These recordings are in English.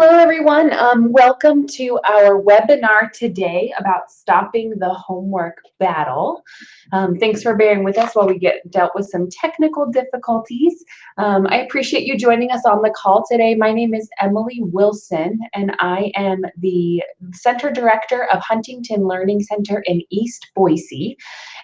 Hello, everyone. Welcome to our webinar today about stopping the homework battle. Thanks for bearing with us while we dealt with some technical difficulties. I appreciate you joining us on the call today. My name is Emily Wilson, and I am the Center Director of Huntington Learning Center in East Boise.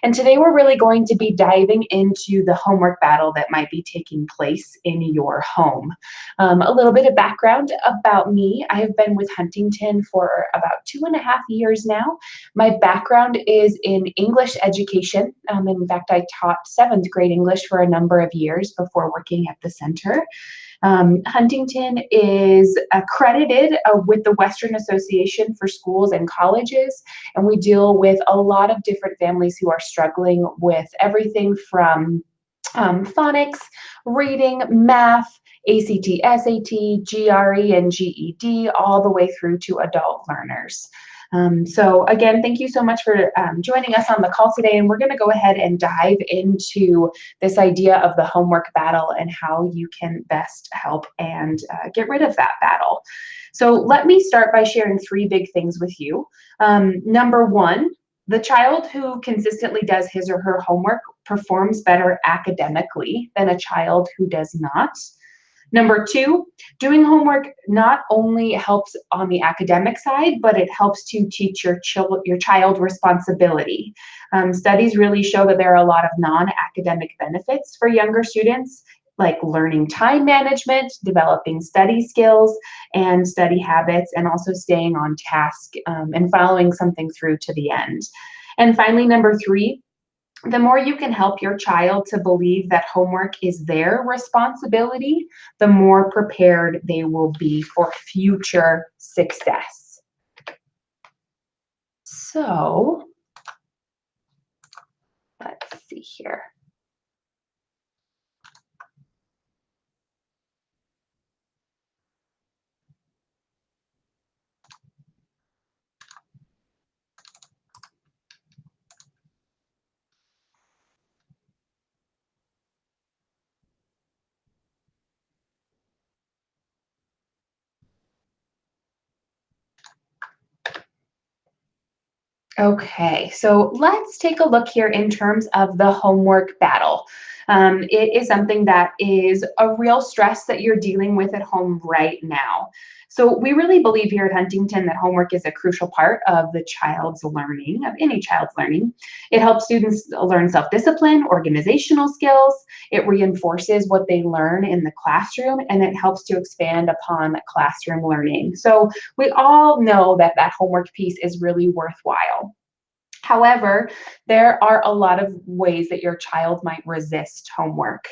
And today we're really going to be diving into the homework battle that might be taking place in your home. A little bit of background about me. I have been with Huntington for about 2.5 years now. My background is in English education. In fact, I taught 7th grade English for a number of years before working at the center. Huntington is accredited with the Western Association for Schools and Colleges, and we deal with a lot of different families who are struggling with everything from phonics, reading, math, ACT, SAT, GRE, and GED, all the way through to adult learners. So again, thank you so much for joining us on the call today, and we're going to go ahead and dive into this idea of the homework battle and how you can best help and get rid of that battle. So let me start by sharing 3 big things with you. Number 1, the child who consistently does his or her homework performs better academically than a child who does not. Number 2, doing homework not only helps on the academic side, but it helps to teach your child responsibility. Studies really show that there are a lot of non-academic benefits for younger students, like learning time management, developing study skills and study habits, and also staying on task and following something through to the end. And finally, number 3, the more you can help your child to believe that homework is their responsibility, the more prepared they will be for future success. So, let's see here. Okay, so let's take a look here in terms of the homework battle. It is something that is a real stress that you're dealing with at home right now. So we really believe here at Huntington that homework is a crucial part of the child's learning, of any child's learning. It helps students learn self-discipline, organizational skills. It reinforces what they learn in the classroom, and it helps to expand upon classroom learning. So we all know that that homework piece is really worthwhile. However, there are a lot of ways that your child might resist homework.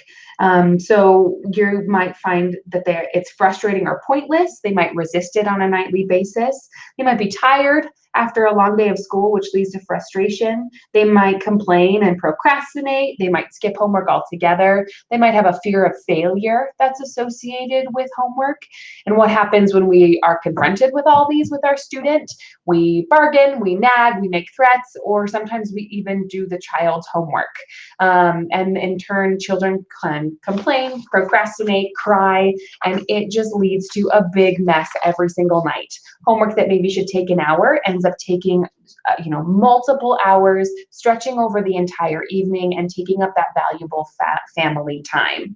So you might find that it's frustrating or pointless. They might resist it on a nightly basis. They might be tired after a long day of school, which leads to frustration. They might complain and procrastinate. They might skip homework altogether. They might have a fear of failure that's associated with homework. And what happens when we are confronted with all these with our student? We bargain, we nag, we make threats, or sometimes we even do the child's homework. And in turn, children can complain, procrastinate, cry, and it just leads to a big mess every single night. Homework that maybe should take an hour ends up taking multiple hours, stretching over the entire evening and taking up that valuable family time.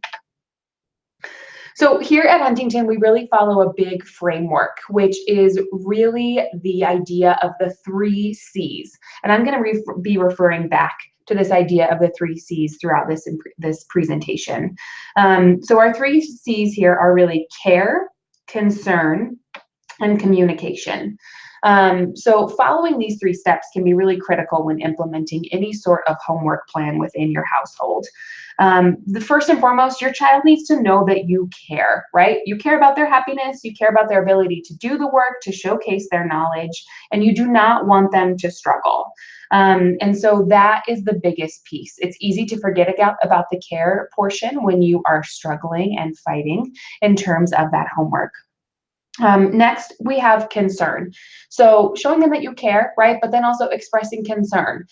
So here at Huntington, we really follow a big framework, which is really the idea of the 3 C's. And I'm going to be referring back to this idea of the 3 C's throughout this presentation. So our 3 C's here are really care, concern, and communication. So following these 3 steps can be really critical when implementing any sort of homework plan within your household. The first and foremost, your child needs to know that you care, right? You care about their happiness, you care about their ability to do the work, to showcase their knowledge, and you do not want them to struggle. And so that is the biggest piece. It's easy to forget about the care portion when you are struggling and fighting in terms of that homework. Next, we have concern. So showing them that you care, right? But then also expressing concern.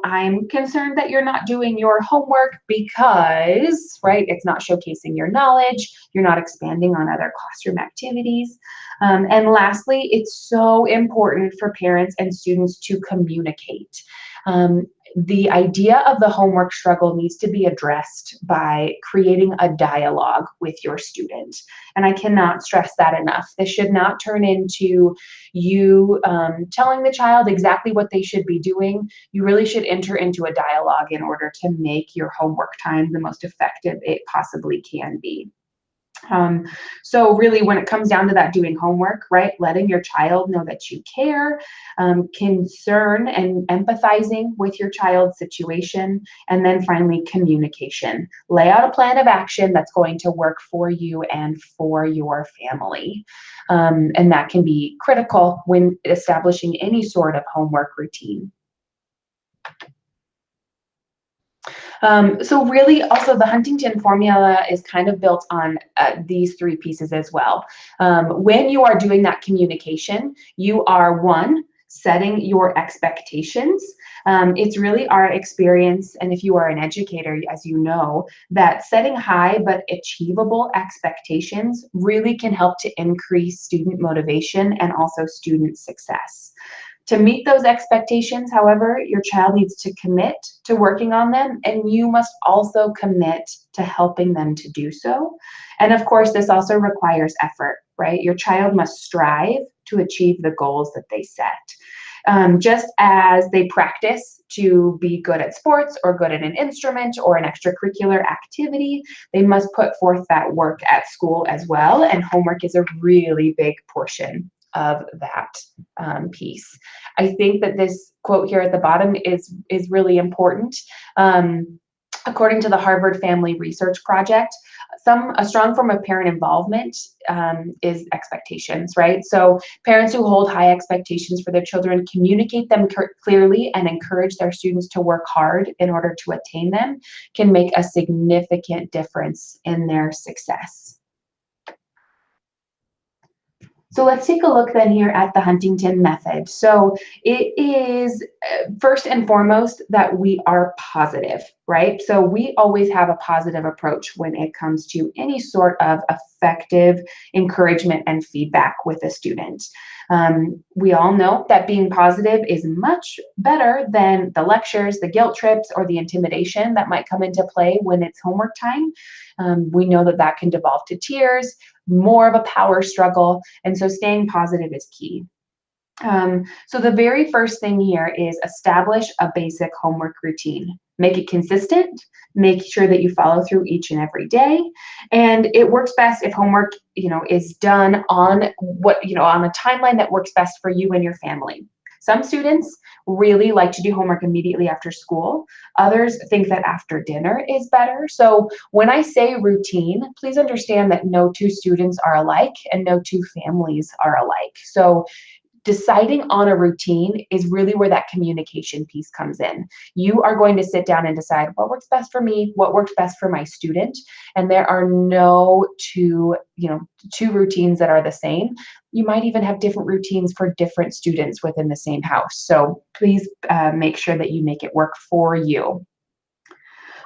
I'm concerned that you're not doing your homework because, right, it's not showcasing your knowledge, you're not expanding on other classroom activities. And lastly, it's so important for parents and students to communicate. Um, the idea of the homework struggle needs to be addressed by creating a dialogue with your student. And I cannot stress that enough. This should not turn into you telling the child exactly what they should be doing. You really should enter into a dialogue in order to make your homework time the most effective it possibly can be. Um, so really, when it comes down to that doing homework, right, letting your child know that you care, concern and empathizing with your child's situation, and then finally communication. Lay out a plan of action that's going to work for you and for your family. And that can be critical when establishing any sort of homework routine. So really also the Huntington formula is kind of built on these three pieces as well. When you are doing that communication, you are one, setting your expectations. It's really our experience, and if you are an educator, as you know, that setting high but achievable expectations really can help to increase student motivation and also student success. To meet those expectations, however, your child needs to commit to working on them, and you must also commit to helping them to do so. And of course, this also requires effort, right? Your child must strive to achieve the goals that they set. Just as they practice to be good at sports or good at an instrument or an extracurricular activity, they must put forth that work at school as well, and homework is a really big portion of that piece. I think that this quote here at the bottom is really important. According to the Harvard Family Research Project, a strong form of parent involvement is expectations, right? So parents who hold high expectations for their children communicate them clearly and encourage their students to work hard in order to attain them can make a significant difference in their success. So let's take a look then here at the Huntington method. So it is first and foremost that we are positive, right? So we always have a positive approach when it comes to any sort of effective encouragement and feedback with a student. We all know that being positive is much better than the lectures, the guilt trips, or the intimidation that might come into play when it's homework time. We know that that can devolve to tears, more of a power struggle, and so staying positive is key. So the very first thing here is establish a basic homework routine. Make it consistent, make sure that you follow through each and every day. And it works best if homework, is done on on a timeline that works best for you and your family. Some students really like to do homework immediately after school. Others think that after dinner is better. So when I say routine, please understand that no two students are alike and no two families are alike. So deciding on a routine is really where that communication piece comes in. You are going to sit down and decide what works best for me, what works best for my student, and there are no two routines that are the same. You might even have different routines for different students within the same house. So please make sure that you make it work for you.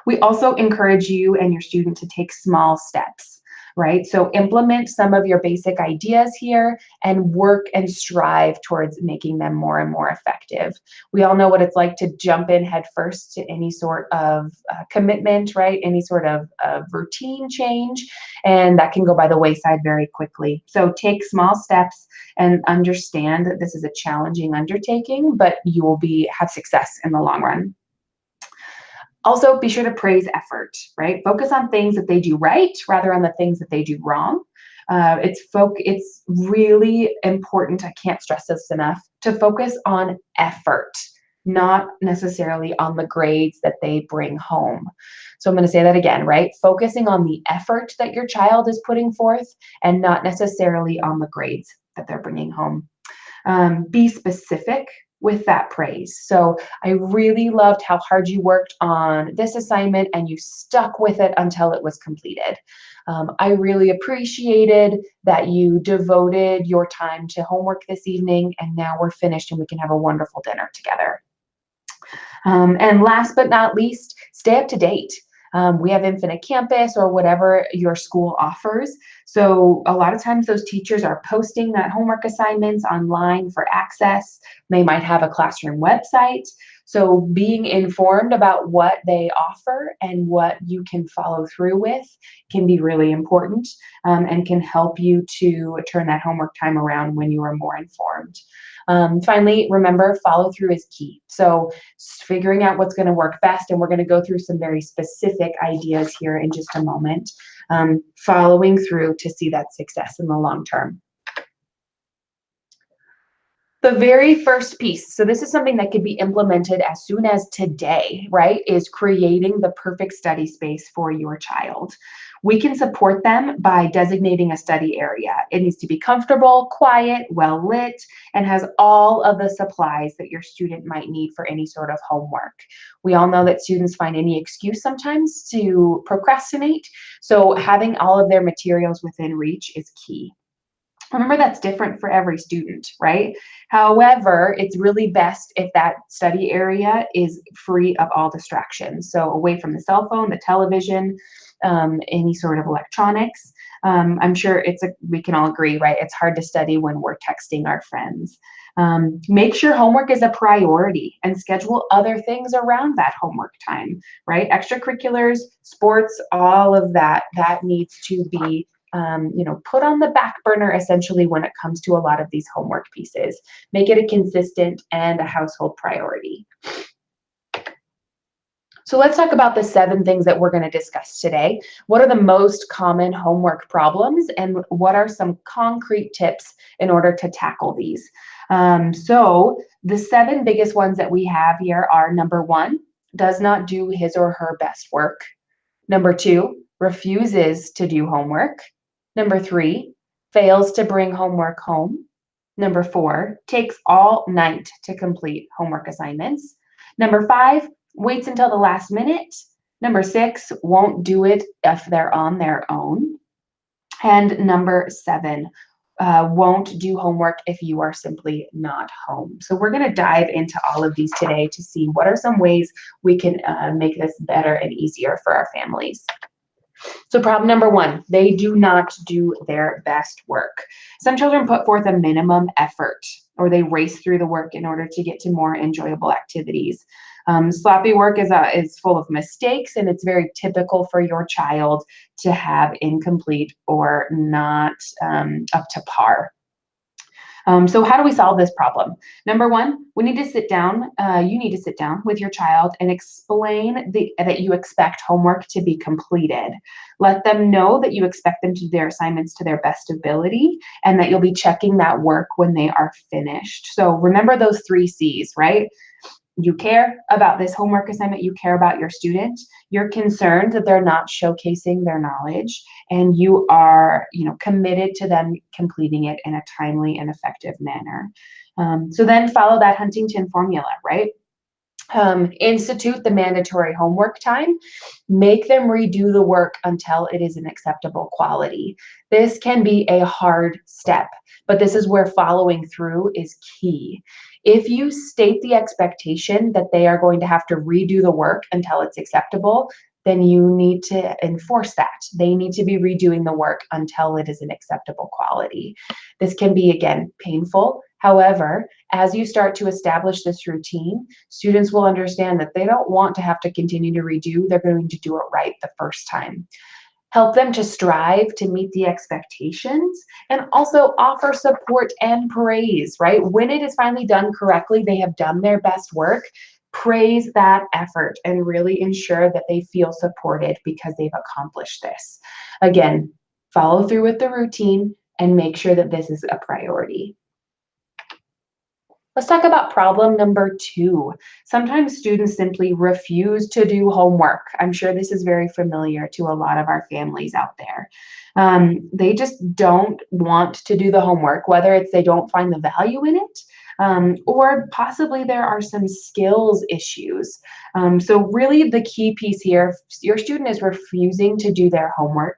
We also encourage you and your student to take small steps, right? So implement some of your basic ideas here and work and strive towards making them more and more effective. We all know what it's like to jump in head first to any sort of commitment, right? Any sort of routine change, and that can go by the wayside very quickly. So take small steps and understand that this is a challenging undertaking, but you will have success in the long run. Also, be sure to praise effort, right? Focus on things that they do right rather than the things that they do wrong. It's really important, I can't stress this enough, to focus on effort, not necessarily on the grades that they bring home. So I'm going to say that again, right? Focusing on the effort that your child is putting forth and not necessarily on the grades that they're bringing home. Be specific with that praise. So I really loved how hard you worked on this assignment and you stuck with it until it was completed. I really appreciated that you devoted your time to homework this evening, and now we're finished and we can have a wonderful dinner together. And last but not least, stay up to date. We have Infinite Campus or whatever your school offers. So a lot of times those teachers are posting that homework assignments online for access. They might have a classroom website. So being informed about what they offer and what you can follow through with can be really important, and can help you to turn that homework time around when you are more informed. Finally, remember, follow through is key. So figuring out what's going to work best, and we're going to go through some very specific ideas here in just a moment, following through to see that success in the long term. The very first piece, so this is something that could be implemented as soon as today, right, is creating the perfect study space for your child. We can support them by designating a study area. It needs to be comfortable, quiet, well lit, and has all of the supplies that your student might need for any sort of homework. We all know that students find any excuse sometimes to procrastinate, so having all of their materials within reach is key. Remember, that's different for every student, right? However, it's really best if that study area is free of all distractions. So away from the cell phone, the television, any sort of electronics. I'm sure we can all agree, right? It's hard to study when we're texting our friends. Make sure homework is a priority and schedule other things around that homework time, right? Extracurriculars, sports, all of that needs to be put on the back burner essentially when it comes to a lot of these homework pieces. Make it a consistent and a household priority. So let's talk about the 7 things that we're going to discuss today. What are the most common homework problems, and what are some concrete tips in order to tackle these? So the 7 biggest ones that we have here are: number 1, does not do his or her best work. Number 2, refuses to do homework. Number 3, fails to bring homework home. Number 4, takes all night to complete homework assignments. Number 5, waits until the last minute. Number 6, won't do it if they're on their own. And number 7, won't do homework if you are simply not home. So we're going to dive into all of these today to see what are some ways we can make this better and easier for our families. So problem number 1, they do not do their best work. Some children put forth a minimum effort, or they race through the work in order to get to more enjoyable activities. Sloppy work is full of mistakes, and it's very typical for your child to have incomplete or not up to par. So how do we solve this problem? Number 1, we need to sit down. You need to sit down with your child and explain that you expect homework to be completed. Let them know that you expect them to do their assignments to their best ability, and that you'll be checking that work when they are finished. So remember those 3 C's, right? You care about this homework assignment, you care about your student, you're concerned that they're not showcasing their knowledge, and you are, committed to them completing it in a timely and effective manner. So then follow that Huntington formula, right? Institute the mandatory homework time. Make them redo the work until it is an acceptable quality. This can be a hard step, but this is where following through is key. If you state the expectation that they are going to have to redo the work until it's acceptable, then you need to enforce that. They need to be redoing the work until it is an acceptable quality. This can be, again, painful. However, as you start to establish this routine, students will understand that they don't want to have to continue to redo. They're going to do it right the first time. Help them to strive to meet the expectations, and also offer support and praise, right? When it is finally done correctly, they have done their best work. Praise that effort and really ensure that they feel supported because they've accomplished this. Again, follow through with the routine and make sure that this is a priority. Let's talk about problem number 2. Sometimes students simply refuse to do homework. I'm sure this is very familiar to a lot of our families out there. They just don't want to do the homework, whether it's they don't find the value in it, or possibly there are some skills issues. So really the key piece here, if your student is refusing to do their homework,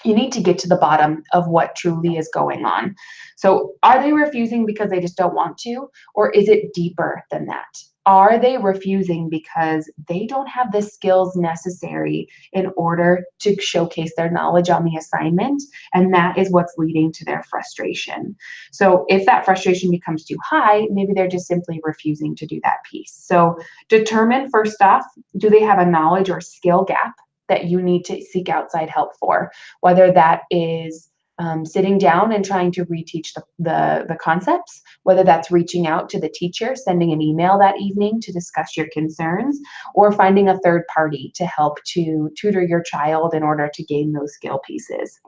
you need to get to the bottom of what truly is going on. So are they refusing because they just don't want to, or is it deeper than that? Are they refusing because they don't have the skills necessary in order to showcase their knowledge on the assignment? And that is what's leading to their frustration. So if that frustration becomes too high, maybe they're just simply refusing to do that piece. So determine first off, do they have a knowledge or skill gap that you need to seek outside help for, whether that is sitting down and trying to reteach the concepts, whether that's reaching out to the teacher, sending an email that evening to discuss your concerns, or finding a third party to help to tutor your child in order to gain those skill pieces.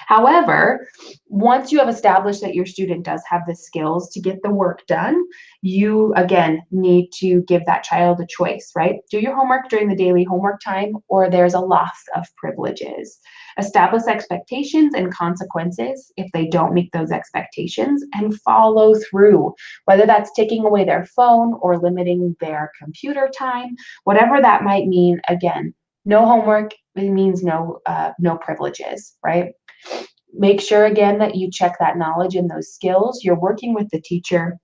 However, once you have established that your student does have the skills to get the work done, you again need to give that child a choice, right? Do your homework during the daily homework time, or there's a loss of privileges. Establish expectations and consequences if they don't meet those expectations, and follow through, whether that's taking away their phone or limiting their computer time, whatever that might mean. Again, no homework, it means no privileges, right? Make sure again that you check that knowledge and those skills. You're working with the teacher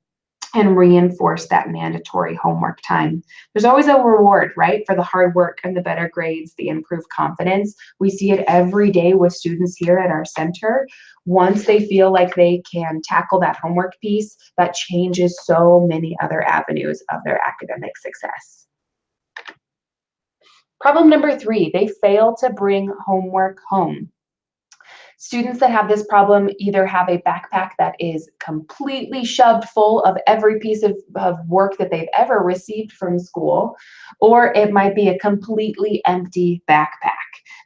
and reinforce that mandatory homework time. There's always a reward, right, for the hard work and the better grades, the improved confidence. We see it every day with students here at our center. Once they feel like they can tackle that homework piece, that changes so many other avenues of their academic success. Problem number 3, they fail to bring homework home. Students that have this problem either have a backpack that is completely shoved full of every piece of work that they've ever received from school, or it might be a completely empty backpack.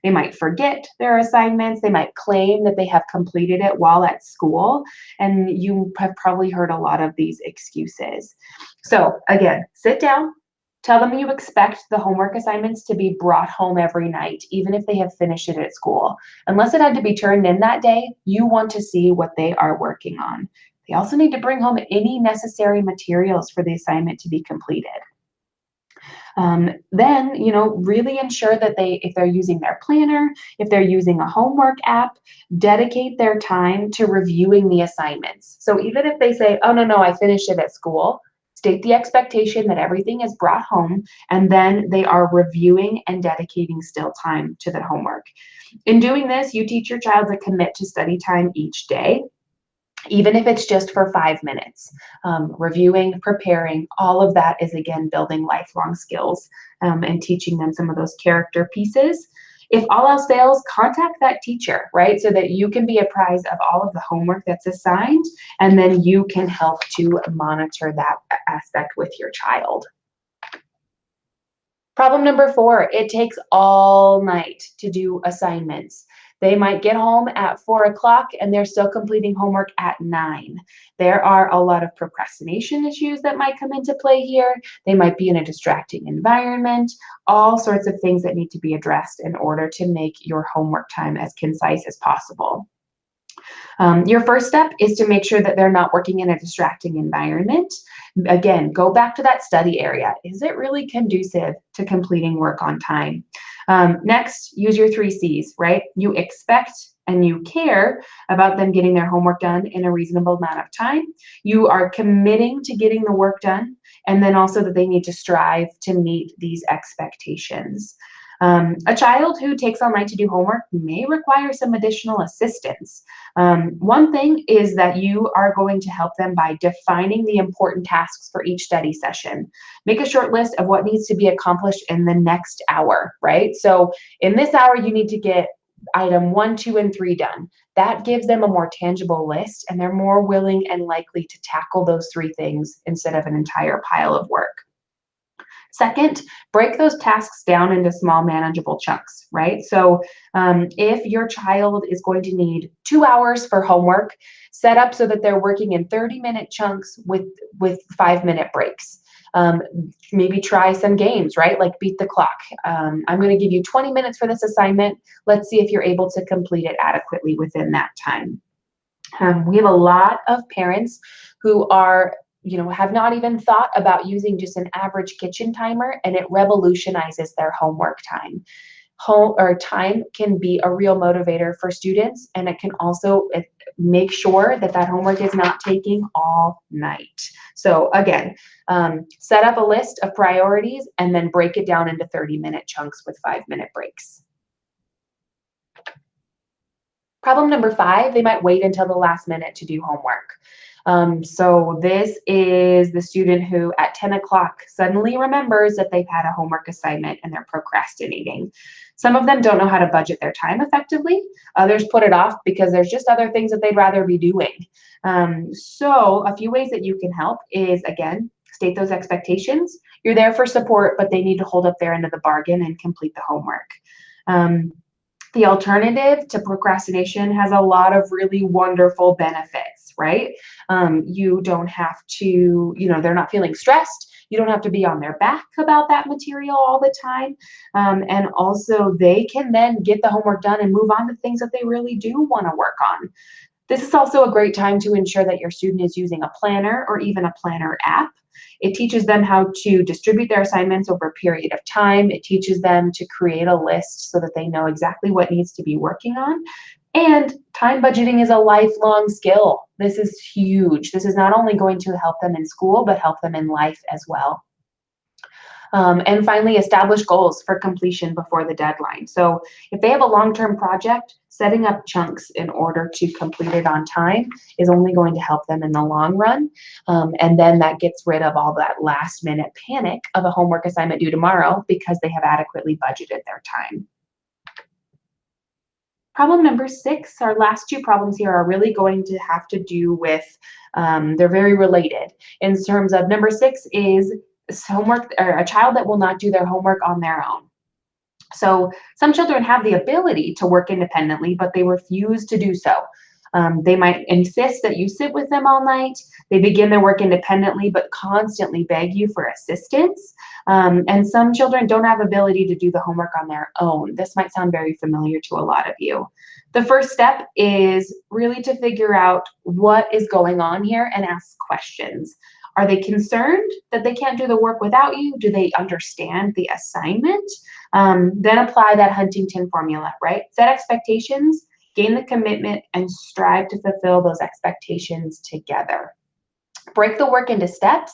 They might forget their assignments, they might claim that they have completed it while at school, and you have probably heard a lot of these excuses. So again, sit down. Tell them you expect the homework assignments to be brought home every night, even if they have finished it at school. Unless it had to be turned in that day, you want to see what they are working on. They also need to bring home any necessary materials for the assignment to be completed. Then, really ensure that if they're using their planner, if they're using a homework app, dedicate their time to reviewing the assignments. So even if they say, oh, no, I finished it at school, state the expectation that everything is brought home, and then they are reviewing and dedicating still time to the homework. In doing this, you teach your child to commit to study time each day, even if it's just for 5 minutes. Reviewing, preparing, all of that is, again, building lifelong skills and teaching them some of those character pieces. If all else fails, contact that teacher, right? So that you can be apprised of all of the homework that's assigned, and then you can help to monitor that aspect with your child. Problem number 4, it takes all night to do assignments. They might get home at 4 o'clock and they're still completing homework at 9. There are a lot of procrastination issues that might come into play here. They might be in a distracting environment, all sorts of things that need to be addressed in order to make your homework time as concise as possible. Your first step is to make sure that they're not working in a distracting environment. Again, go back to that study area. Is it really conducive to completing work on time? Next, use your 3 C's, right? You expect and you care about them getting their homework done in a reasonable amount of time. You are committing to getting the work done, and then also that they need to strive to meet these expectations. A child who takes all night to do homework may require some additional assistance. One thing is that you are going to help them by defining the important tasks for each study session. Make a short list of what needs to be accomplished in the next hour, right? So in this hour, you need to get item 1, 2, and 3 done. That gives them a more tangible list, and they're more willing and likely to tackle those 3 things instead of an entire pile of work. Second, break those tasks down into small manageable chunks, right? So if your child is going to need 2 hours for homework, set up so that they're working in 30-minute chunks with 5-minute breaks. Maybe try some games, right? Like beat the clock. I'm going to give you 20 minutes for this assignment. Let's see if you're able to complete it adequately within that time. We have a lot of parents who are, have not even thought about using just an average kitchen timer, and it revolutionizes their homework time. Home or time can be a real motivator for students, and it can also make sure that that homework is not taking all night. So again, set up a list of priorities and then break it down into 30-minute chunks with 5-minute breaks. Problem number 5, they might wait until the last minute to do homework. So this is the student who at 10 o'clock suddenly remembers that they've had a homework assignment and they're procrastinating. Some of them don't know how to budget their time effectively. Others put it off because there's just other things that they'd rather be doing. So a few ways that you can help is, again, state those expectations. You're there for support, but they need to hold up their end of the bargain and complete the homework. The alternative to procrastination has a lot of really wonderful benefits, right? You don't have to, they're not feeling stressed. You don't have to be on their back about that material all the time. And also they can then get the homework done and move on to things that they really do want to work on. This is also a great time to ensure that your student is using a planner or even a planner app. It teaches them how to distribute their assignments over a period of time. It teaches them to create a list so that they know exactly what needs to be working on. And time budgeting is a lifelong skill. This is huge. This is not only going to help them in school, but help them in life as well. And finally, establish goals for completion before the deadline. So if they have a long-term project, setting up chunks in order to complete it on time is only going to help them in the long run. And then that gets rid of all that last-minute panic of a homework assignment due tomorrow because they have adequately budgeted their time. Problem number 6, our last 2 problems here are really going to have to do with, they're very related in terms of number 6 is homework, or a child that will not do their homework on their own. So some children have the ability to work independently, but they refuse to do so. They might insist that you sit with them all night. They begin their work independently, but constantly beg you for assistance. And some children don't have ability to do the homework on their own. This might sound very familiar to a lot of you. The first step is really to figure out what is going on here and ask questions. Are they concerned that they can't do the work without you? Do they understand the assignment? Then apply that Huntington formula, right? Set expectations, gain the commitment, and strive to fulfill those expectations together. Break the work into steps,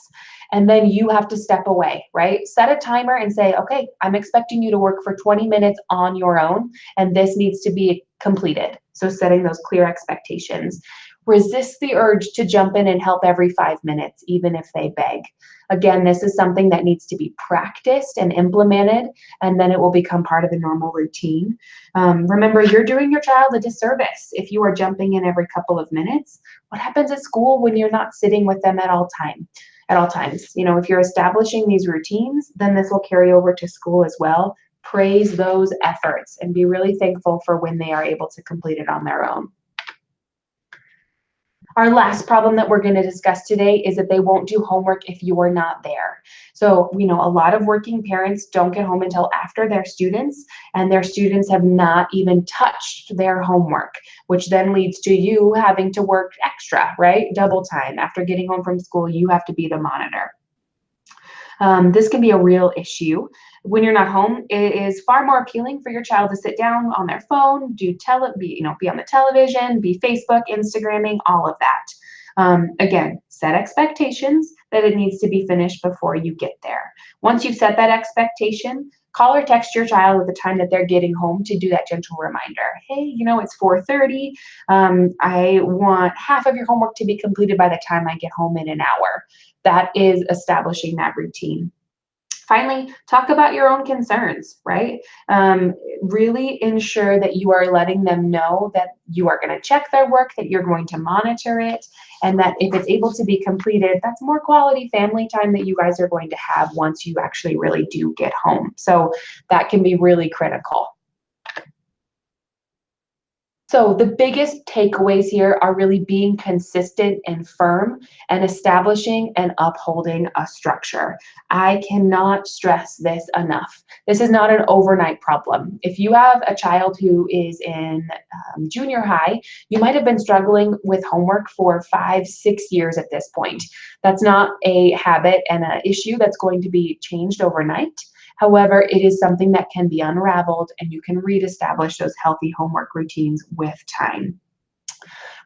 and then you have to step away, right? Set a timer and say, okay, I'm expecting you to work for 20 minutes on your own, and this needs to be completed. So setting those clear expectations. Resist the urge to jump in and help every 5 minutes, even if they beg. Again, this is something that needs to be practiced and implemented, and then it will become part of the normal routine. Remember, you're doing your child a disservice if you are jumping in every couple of minutes. What happens at school when you're not sitting with them at all times? If you're establishing these routines, then this will carry over to school as well. Praise those efforts and be really thankful for when they are able to complete it on their own. Our last problem that we're going to discuss today is that they won't do homework if you are not there. So we know a lot of working parents don't get home until after their students, and their students have not even touched their homework, which then leads to you having to work extra, right? Double time. After getting home from school, you have to be the monitor. This can be a real issue. When you're not home, it is far more appealing for your child to sit down on their phone, be on the television, be Facebook, Instagramming, all of that. Again, set expectations that it needs to be finished before you get there. Once you've set that expectation, call or text your child at the time that they're getting home to do that gentle reminder. Hey, it's 4:30. I want half of your homework to be completed by the time I get home in an hour. That is establishing that routine. Finally, talk about your own concerns, right? Really ensure that you are letting them know that you are going to check their work, that you're going to monitor it, and that if it's able to be completed, that's more quality family time that you guys are going to have once you actually really do get home. So that can be really critical. So the biggest takeaways here are really being consistent and firm and establishing and upholding a structure. I cannot stress this enough. This is not an overnight problem. If you have a child who is in junior high, you might have been struggling with homework for 5, 6 years at this point. That's not a habit and an issue that's going to be changed overnight. However, it is something that can be unraveled and you can reestablish those healthy homework routines with time.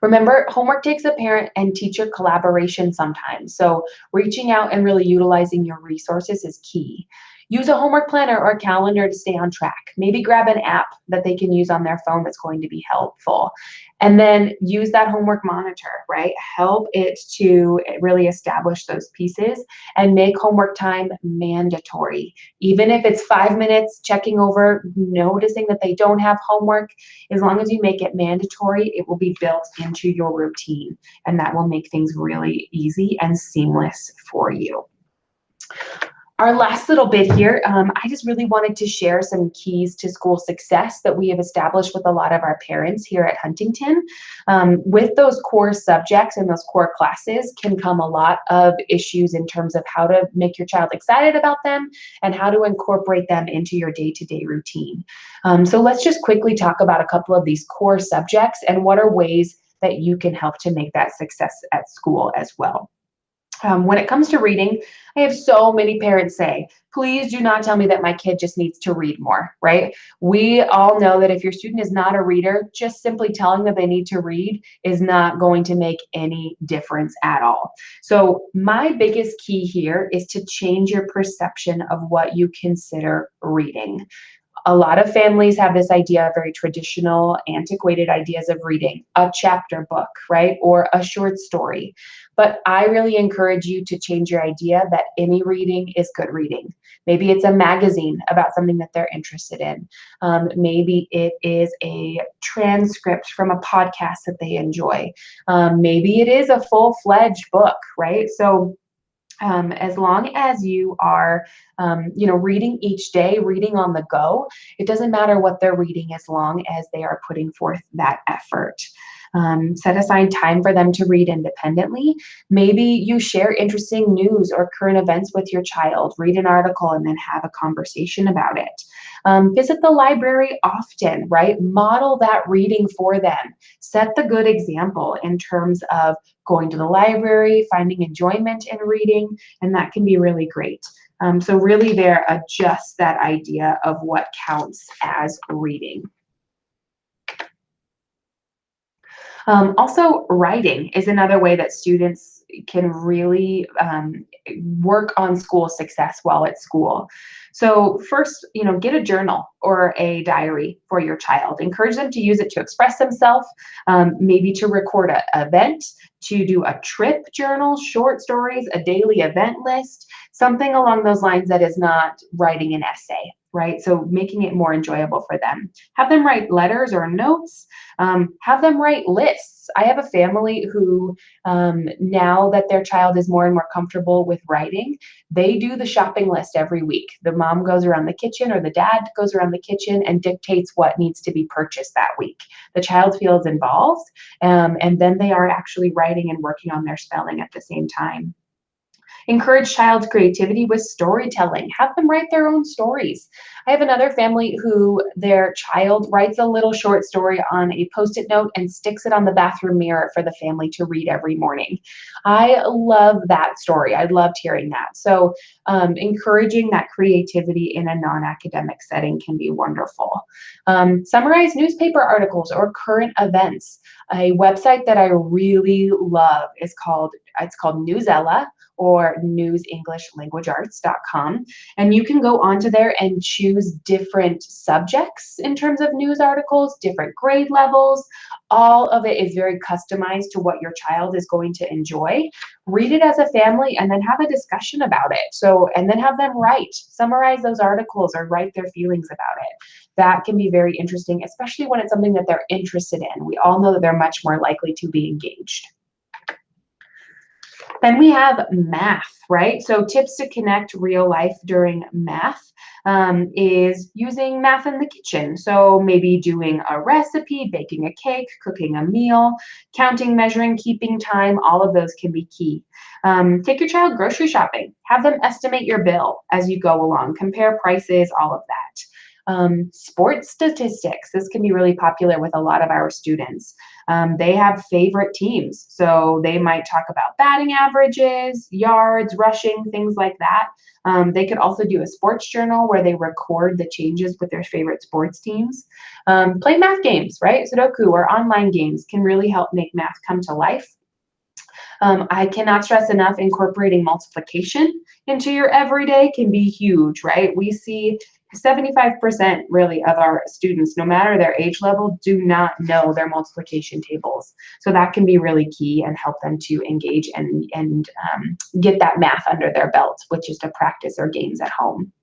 Remember, homework takes a parent and teacher collaboration sometimes, so reaching out and really utilizing your resources is key. Use a homework planner or calendar to stay on track. Maybe grab an app that they can use on their phone that's going to be helpful. And then use that homework monitor, right? Help it to really establish those pieces and make homework time mandatory. Even if it's 5 minutes checking over, noticing that they don't have homework, as long as you make it mandatory, it will be built into your routine, and that will make things really easy and seamless for you. Our last little bit here, I just really wanted to share some keys to school success that we have established with a lot of our parents here at Huntington. With those core subjects and those core classes can come a lot of issues in terms of how to make your child excited about them and how to incorporate them into your day-to-day routine. So let's just quickly talk about a couple of these core subjects and what are ways that you can help to make that success at school as well. When it comes to reading, I have so many parents say, please do not tell me that my kid just needs to read more, right? We all know that if your student is not a reader, just simply telling them they need to read is not going to make any difference at all. So my biggest key here is to change your perception of what you consider reading. A lot of families have this idea, very traditional, antiquated ideas of reading, a chapter book, right? Or a short story. But I really encourage you to change your idea that any reading is good reading. Maybe it's a magazine about something that they're interested in. Maybe it is a transcript from a podcast that they enjoy. Maybe it is a full-fledged book, right? So as long as you are, reading each day, reading on the go, it doesn't matter what they're reading as long as they are putting forth that effort. Set aside time for them to read independently. Maybe you share interesting news or current events with your child, read an article, and then have a conversation about it. Visit the library often, right? Model that reading for them. Set the good example in terms of going to the library, finding enjoyment in reading, and that can be really great. So really there, adjust that idea of what counts as reading. Also, writing is another way that students can really work on school success while at school. So first, get a journal or a diary for your child. Encourage them to use it to express themselves, maybe to record an event, to do a trip journal, short stories, a daily event list, something along those lines that is not writing an essay, right? So making it more enjoyable for them. Have them write letters or notes. Have them write lists. I have a family who, now that their child is more and more comfortable with writing, they do the shopping list every week. The mom goes around the kitchen or the dad goes around the kitchen and dictates what needs to be purchased that week. The child feels involved, and then they are actually writing and working on their spelling at the same time. Encourage child's creativity with storytelling. Have them write their own stories. I have another family who their child writes a little short story on a Post-it note and sticks it on the bathroom mirror for the family to read every morning. I love that story. I loved hearing that. So encouraging that creativity in a non-academic setting can be wonderful. Summarize newspaper articles or current events. A website that I really love is called Newsella, or newsenglishlanguagearts.com. And you can go onto there and choose different subjects in terms of news articles, different grade levels. All of it is very customized to what your child is going to enjoy. Read it as a family and then have a discussion about it. And then have them summarize those articles or write their feelings about it. That can be very interesting, especially when it's something that they're interested in. We all know that they're much more likely to be engaged. Then we have math, right? So tips to connect real life during math is using math in the kitchen. So maybe doing a recipe, baking a cake, cooking a meal, counting, measuring, keeping time, all of those can be key. Take your child grocery shopping. Have them estimate your bill as you go along, compare prices, all of that. Sports statistics. This can be really popular with a lot of our students. They have favorite teams, so they might talk about batting averages, yards, rushing, things like that. They could also do a sports journal where they record the changes with their favorite sports teams. Play math games, right? Sudoku or online games can really help make math come to life. I cannot stress enough, incorporating multiplication into your everyday can be huge, right? We see 75% really of our students, no matter their age level, do not know their multiplication tables. So that can be really key and help them to engage and get that math under their belt, which is to practice or games at home.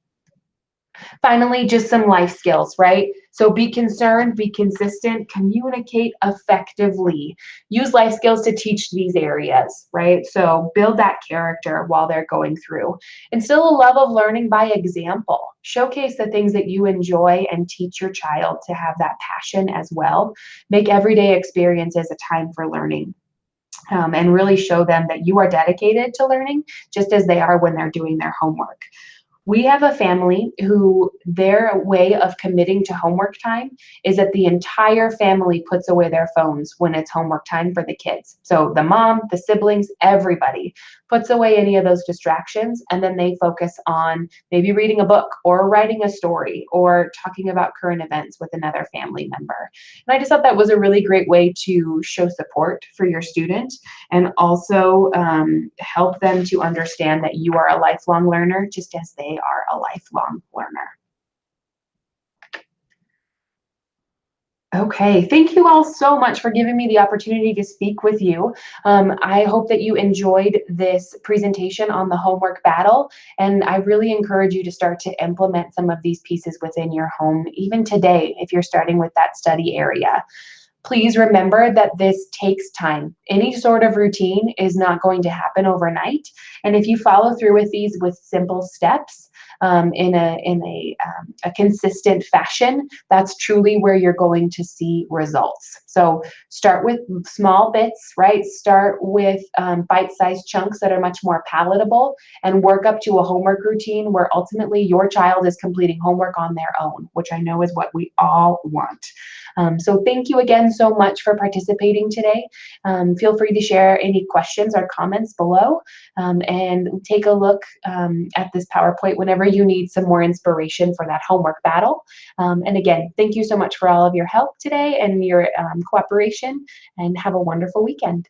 Finally, just some life skills, right? So be concerned, be consistent, communicate effectively. Use life skills to teach these areas, right? So build that character while they're going through. Instill a love of learning by example. Showcase the things that you enjoy and teach your child to have that passion as well. Make everyday experiences a time for learning. And really show them that you are dedicated to learning just as they are when they're doing their homework. We have a family who their way of committing to homework time is that the entire family puts away their phones when it's homework time for the kids. So the mom, the siblings, everybody puts away any of those distractions, and then they focus on maybe reading a book or writing a story or talking about current events with another family member. And I just thought that was a really great way to show support for your student and also help them to understand that you are a lifelong learner just as they are a lifelong learner. Okay, thank you all so much for giving me the opportunity to speak with you. I hope that you enjoyed this presentation on the homework battle, and I really encourage you to start to implement some of these pieces within your home, even today, if you're starting with that study area. Please remember that this takes time. Any sort of routine is not going to happen overnight. And if you follow through with these with simple steps in a consistent fashion, that's truly where you're going to see results. So start with small bits, right? Start with bite-sized chunks that are much more palatable and work up to a homework routine where ultimately your child is completing homework on their own, which I know is what we all want. So thank you again so much for participating today. Feel free to share any questions or comments below and take a look at this PowerPoint whenever you need some more inspiration for that homework battle. And again, thank you so much for all of your help today and your cooperation, and have a wonderful weekend.